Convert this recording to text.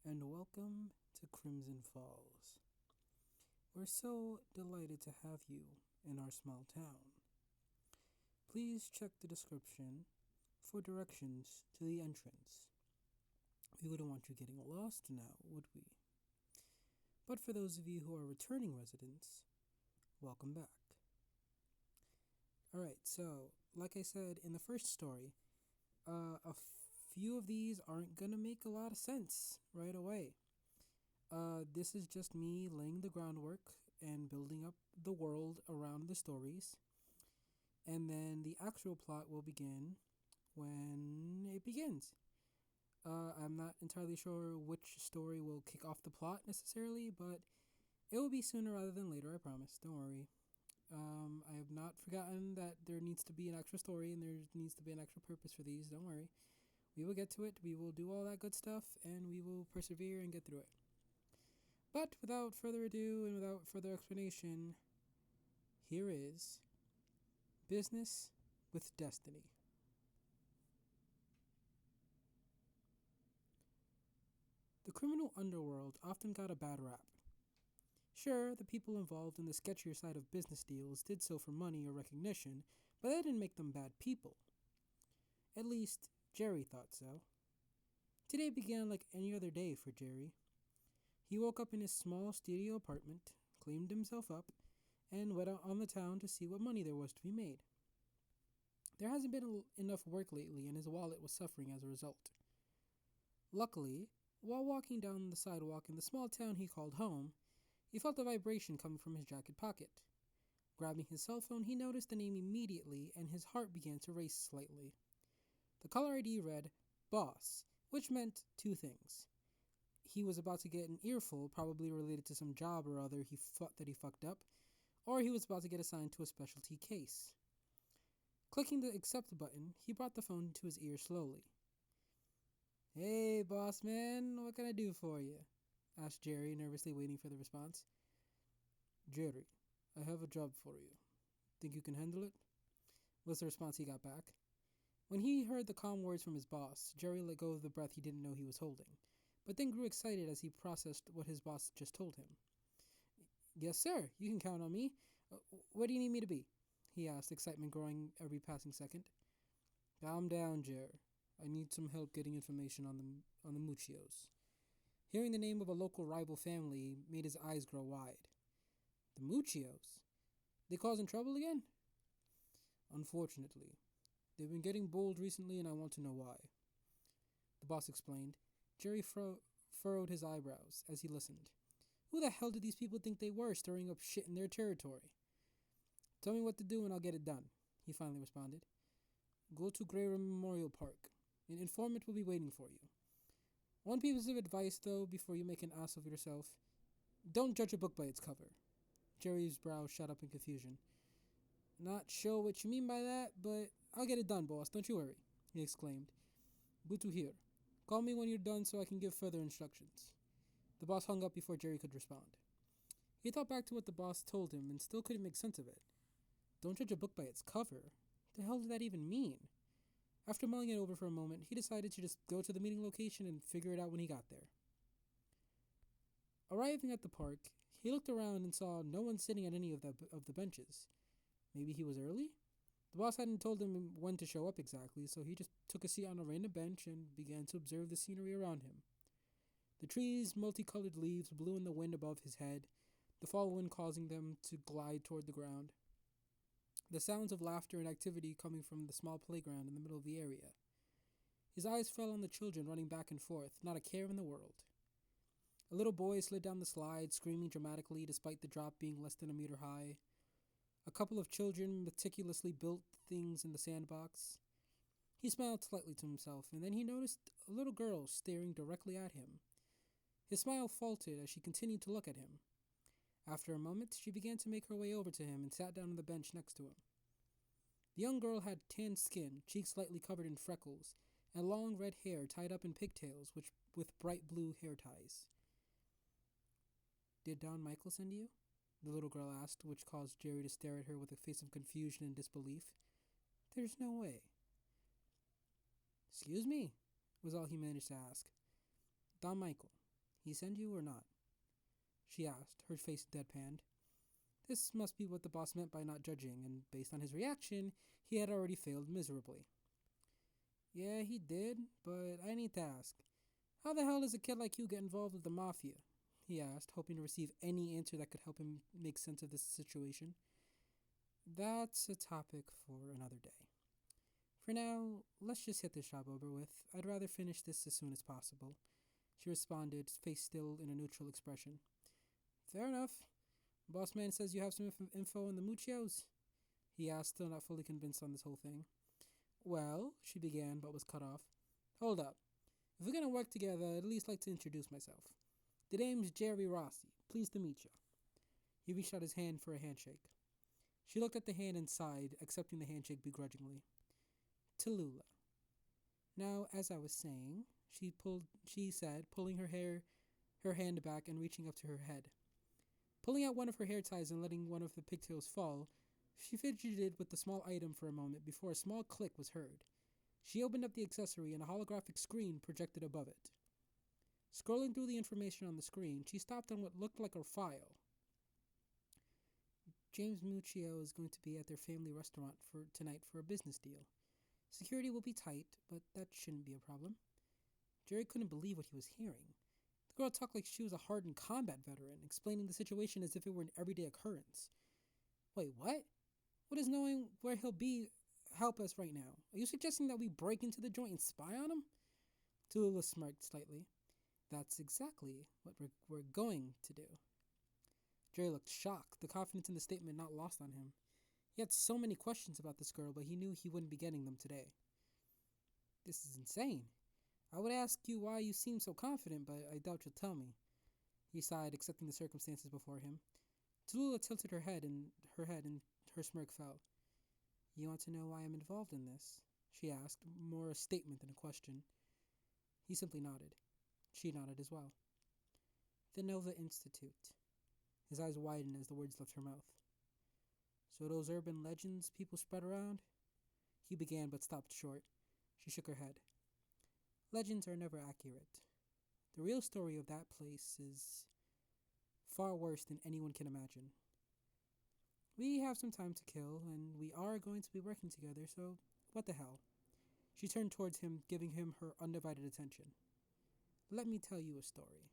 and welcome to Crimson Falls. We're so delighted to have you in our small town. Please check the description for directions to the entrance. We wouldn't want you getting lost now, would we? But for those of you who are returning residents, welcome back. Alright, so, like I said in the first story, a few of these aren't gonna make a lot of sense right away. This is just me laying the groundwork and building up the world around the stories. And then the actual plot will begin when it begins. I'm not entirely sure which story will kick off the plot necessarily, but it will be sooner rather than later, I promise. Don't worry. I have not forgotten that there needs to be an extra story and there needs to be an extra purpose for these. Don't worry. We will get to it. We will do all that good stuff and we will persevere and get through it. But without further ado and without further explanation, here is Business with Destiny. The criminal underworld often got a bad rap. Sure, the people involved in the sketchier side of business deals did so for money or recognition, but that didn't make them bad people. At least, Jerry thought so. Today began like any other day for Jerry. He woke up in his small studio apartment, cleaned himself up, and went out on the town to see what money there was to be made. There hasn't been enough work lately, and his wallet was suffering as a result. Luckily, while walking down the sidewalk in the small town he called home, he felt a vibration coming from his jacket pocket. Grabbing his cell phone, he noticed the name immediately, and his heart began to race slightly. The caller ID read, Boss, which meant two things. He was about to get an earful, probably related to some job or other he fucked up, or he was about to get assigned to a specialty case. Clicking the accept button, he brought the phone to his ear slowly. Hey, boss man, what can I do for you? Asked Jerry, nervously waiting for the response. Jerry, I have a job for you. Think you can handle it? Was the response he got back. When he heard the calm words from his boss, Jerry let go of the breath he didn't know he was holding, but then grew excited as he processed what his boss just told him. Yes, sir, you can count on me. Where do you need me to be? He asked, excitement growing every passing second. Calm down, Jer. I need some help getting information on the Muccios. Hearing the name of a local rival family made his eyes grow wide. The Muccios? They causing trouble again? Unfortunately. They've been getting bold recently and I want to know why. The boss explained. Jerry furrowed his eyebrows as he listened. Who the hell did these people think they were, stirring up shit in their territory? Tell me what to do and I'll get it done, he finally responded. Go to Grayra Memorial Park. An informant will be waiting for you. One piece of advice, though, before you make an ass of yourself. Don't judge a book by its cover. Jerry's brow shot up in confusion. Not sure what you mean by that, but I'll get it done, boss, don't you worry, he exclaimed. Good to hear. Call me when you're done so I can give further instructions. The boss hung up before Jerry could respond. He thought back to what the boss told him and still couldn't make sense of it. Don't judge a book by its cover? What the hell did that even mean? After mulling it over for a moment, he decided to just go to the meeting location and figure it out when he got there. Arriving at the park, he looked around and saw no one sitting at any of the benches. Maybe he was early? The boss hadn't told him when to show up exactly, so he just took a seat on a random bench and began to observe the scenery around him. The trees' multicolored leaves blew in the wind above his head, the fall wind causing them to glide toward the ground. The sounds of laughter and activity coming from the small playground in the middle of the area. His eyes fell on the children running back and forth, not a care in the world. A little boy slid down the slide, screaming dramatically despite the drop being less than a meter high. A couple of children meticulously built things in the sandbox. He smiled slightly to himself, and then he noticed a little girl staring directly at him. His smile faltered as she continued to look at him. After a moment, she began to make her way over to him and sat down on the bench next to him. The young girl had tanned skin, cheeks slightly covered in freckles, and long red hair tied up in pigtails with bright blue hair ties. Did Don Michael send you? The little girl asked, which caused Jerry to stare at her with a face of confusion and disbelief. There's no way. Excuse me, was all he managed to ask. Don Michael. He send you or not? She asked, her face deadpanned. This must be what the boss meant by not judging, and based on his reaction, he had already failed miserably. Yeah, he did, but I need to ask. How the hell does a kid like you get involved with the mafia? He asked, hoping to receive any answer that could help him make sense of this situation. That's a topic for another day. For now, let's just get this job over with. I'd rather finish this as soon as possible. She responded, face still in a neutral expression. Fair enough. Boss man says you have some info on the Muchios? He asked, still not fully convinced on this whole thing. Well, she began, but was cut off. Hold up. If we're gonna work together, I'd at least like to introduce myself. The name's Jerry Rossi. Pleased to meet you. He reached out his hand for a handshake. She looked at the hand and sighed, accepting the handshake begrudgingly. Tallulah. Now, as I was saying, she said, pulling her hand back and reaching up to her head. Pulling out one of her hair ties and letting one of the pigtails fall, she fidgeted with the small item for a moment before a small click was heard. She opened up the accessory and a holographic screen projected above it. Scrolling through the information on the screen, she stopped on what looked like a file. James Muccio is going to be at their family restaurant for tonight for a business deal. Security will be tight, but that shouldn't be a problem. Jerry couldn't believe what he was hearing. The girl talked like she was a hardened combat veteran, explaining the situation as if it were an everyday occurrence. Wait, what? What does knowing where he'll be help us right now? Are you suggesting that we break into the joint and spy on him? Tallulah smirked slightly. That's exactly what we're going to do. Jerry looked shocked, the confidence in the statement not lost on him. He had so many questions about this girl, but he knew he wouldn't be getting them today. This is insane. I would ask you why you seem so confident, but I doubt you'll tell me. He sighed, accepting the circumstances before him. Tallulah tilted her head and her smirk fell. You want to know why I'm involved in this? She asked, more a statement than a question. He simply nodded. She nodded as well. The Nova Institute. His eyes widened as the words left her mouth. So those urban legends people spread around? He began but stopped short. She shook her head. Legends are never accurate. The real story of that place is far worse than anyone can imagine. We have some time to kill, and we are going to be working together, so what the hell? She turned towards him, giving him her undivided attention. Let me tell you a story.